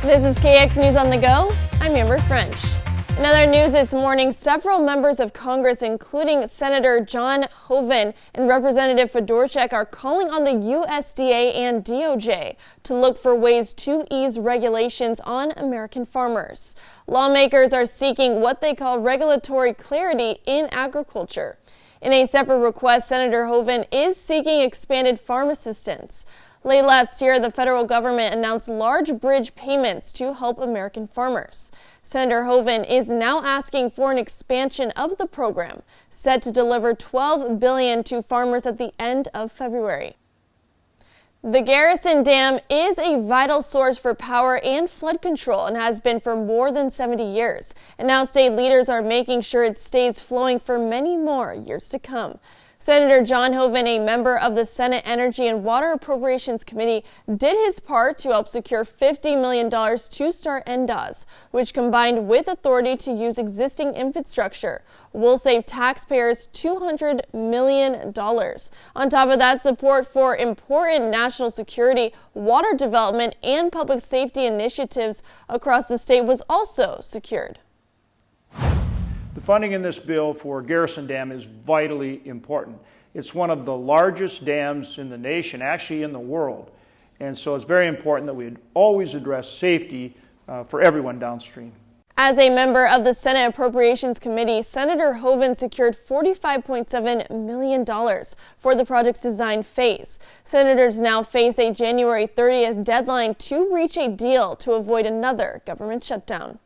This is KX News on the Go. I'm Amber French. In other news this morning, several members of Congress, including Senator John Hoeven and Representative Fedorchak, are calling on the USDA and DOJ to look for ways to ease regulations on American farmers. Lawmakers are seeking what they call regulatory clarity in agriculture. In a separate request, Senator Hoeven is seeking expanded farm assistance. Late last year, the federal government announced large bridge payments to help American farmers. Senator Hoeven is now asking for an expansion of the program, set to deliver $12 billion to farmers at the end of February. The Garrison Dam is a vital source for power and flood control and has been for more than 70 years. And now state leaders are making sure it stays flowing for many more years to come. Senator John Hoeven, a member of the Senate Energy and Water Appropriations Committee, did his part to help secure $50 million to start NDOS, which, combined with authority to use existing infrastructure, will save taxpayers $200 million. On top of that, support for important national security, water development, and public safety initiatives across the state was also secured. The funding in this bill for Garrison Dam is vitally important. It's one of the largest dams in the nation, actually in the world. And so it's very important that we always address safety for everyone downstream. As a member of the Senate Appropriations Committee, Senator Hoeven secured $45.7 million for the project's design phase. Senators now face a January 30th deadline to reach a deal to avoid another government shutdown.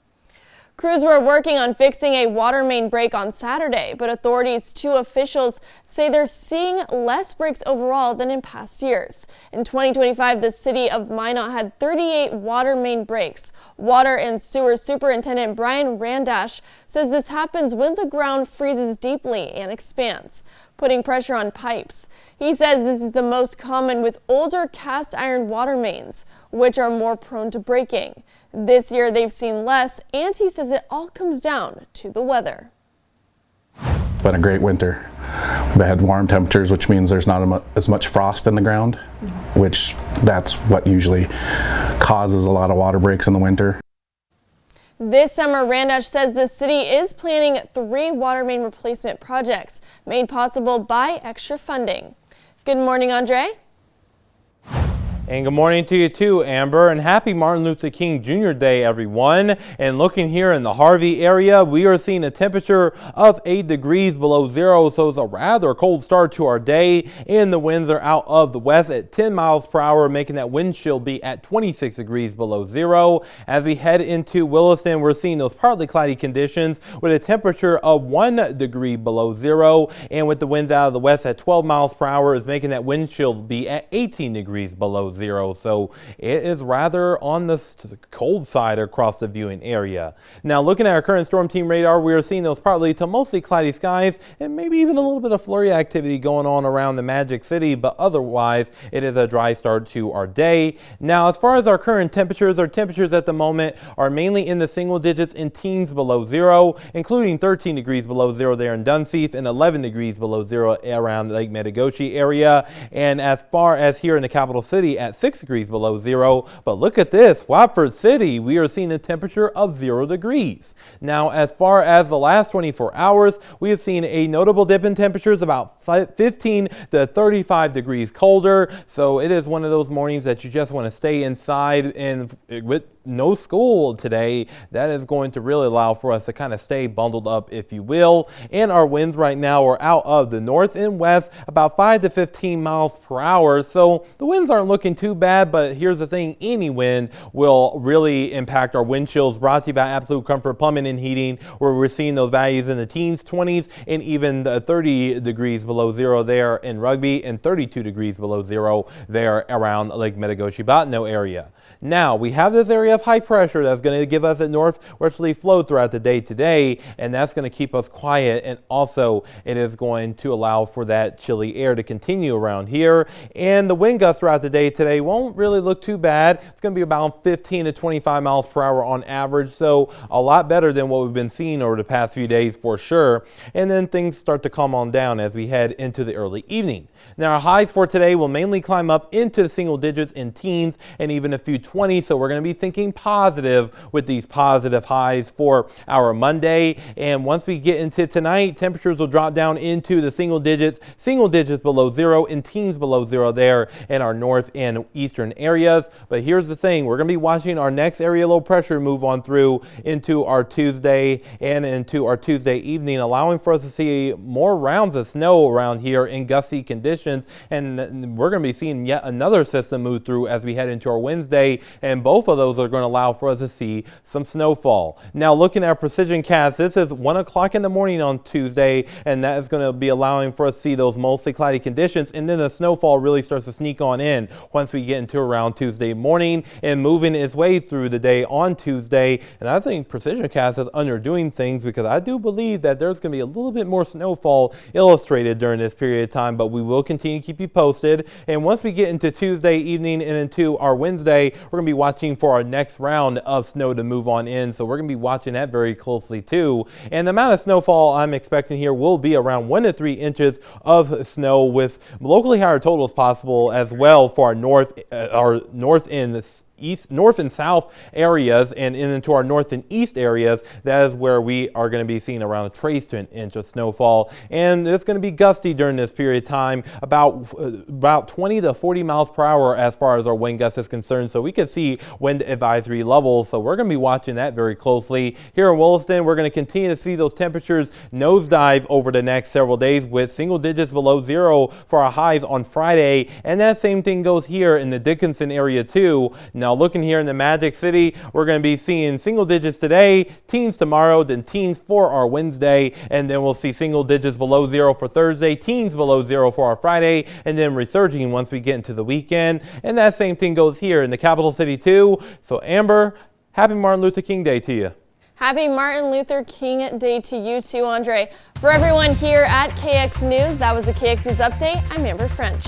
Crews were working on fixing a water main break on Saturday, but authorities to officials say they're seeing less breaks overall than in past years. In 2025, the city of Minot had 38 water main breaks. Water and Sewer Superintendent Brian Randash says this happens when the ground freezes deeply and expands, putting pressure on pipes. He says this is the most common with older cast iron water mains, which are more prone to breaking. This year they've seen less, and he says it all comes down to the weather. It's been a great winter. We had warm temperatures, which means there's not as much frost in the ground, which that's what usually causes a lot of water breaks in the winter. This summer, Randash says the city is planning 3 water main replacement projects made possible by extra funding. Good morning, Andre. And good morning to you too, Amber, and happy Martin Luther King Jr. Day, everyone. And looking here in the Harvey area, we are seeing a temperature of 8 degrees below zero, so it's a rather cold start to our day. And the winds are out of the west at 10 miles per hour, making that wind chill be at 26 degrees below zero. As we head into Williston, we're seeing those partly cloudy conditions with a temperature of 1 degree below zero. And with the winds out of the west at 12 miles per hour, is making that wind chill be at 18 degrees below zero. So it is rather on the cold side across the viewing area. Now, looking at our current storm team radar, we are seeing those partly to mostly cloudy skies and maybe even a little bit of flurry activity going on around the Magic City, but otherwise it is a dry start to our day. Now, as far as our current temperatures, our temperatures at the moment are mainly in the single digits in teens below zero, including 13 degrees below zero there in Dunseith and 11 degrees below zero around Lake Metigoshe area. And as far as here in the capital city at 6 degrees below zero. But look at this, Watford City, we are seeing a temperature of 0 degrees. Now, as far as the last 24 hours, we have seen a notable dip in temperatures, about 15 to 35 degrees colder. So it is one of those mornings that you just want to stay inside, and with no school today, that is going to really allow for us to kind of stay bundled up, if you will. And our winds right now are out of the north and west, about 5 to 15 miles per hour. So the winds aren't looking too bad, but here's the thing, any wind will really impact our wind chills. Brought to you by Absolute Comfort Plumbing and Heating, where we're seeing those values in the teens, 20s, and even 30 degrees below zero there in Rugby, and 32 degrees below zero there around Lake Metigoshe-Bottineau area. Now, we have this area of high pressure that's going to give us a northwesterly flow throughout the day today, and that's going to keep us quiet, and also it is going to allow for that chilly air to continue around here. And the wind gusts throughout the day today won't really look too bad. It's going to be about 15 to 25 miles per hour on average, so a lot better than what we've been seeing over the past few days for sure. And then things start to calm on down as we head into the early evening. Now, our highs for today will mainly climb up into the single digits in teens and even a few 20s, so we're going to be thinking looking positive with these positive highs for our Monday. And once we get into tonight, temperatures will drop down into the single digits below zero and teens below zero there in our north and eastern areas. But here's the thing, we're going to be watching our next area low pressure move on through into our Tuesday and into our Tuesday evening, allowing for us to see more rounds of snow around here in gusty conditions. And we're going to be seeing yet another system move through as we head into our Wednesday, and both of those are going to allow for us to see some snowfall. Now looking at our precision cast, this is 1 o'clock in the morning on Tuesday, and that is going to be allowing for us to see those mostly cloudy conditions, and then the snowfall really starts to sneak on in once we get into around Tuesday morning and moving its way through the day on Tuesday. And I think precision cast is underdoing things, because I do believe that there's going to be a little bit more snowfall illustrated during this period of time, but we will continue to keep you posted. And once we get into Tuesday evening and into our Wednesday, we're going to be watching for our next round of snow to move on in, so we're going to be watching that very closely too. And the amount of snowfall I'm expecting here will be around 1 to 3 inches of snow, with locally higher totals possible as well for our north and south areas, and into our north and east areas. That is where we are going to be seeing around a trace to an inch of snowfall, and it's going to be gusty during this period of time, about 20 to 40 miles per hour as far as our wind gust is concerned. So we could see wind advisory levels, so we're going to be watching that very closely. Here in Williston, we're going to continue to see those temperatures nosedive over the next several days, with single digits below zero for our highs on Friday, and that same thing goes here in the Dickinson area too. Now looking here in the Magic City, we're going to be seeing single digits today, teens tomorrow, then teens for our Wednesday, and then we'll see single digits below zero for Thursday, teens below zero for our Friday, and then resurging once we get into the weekend. And that same thing goes here in the capital city too. So Amber, happy Martin Luther King Day to you. Happy Martin Luther King Day to you too, Andre. For everyone here at KX News, that was the KX News Update. I'm Amber French.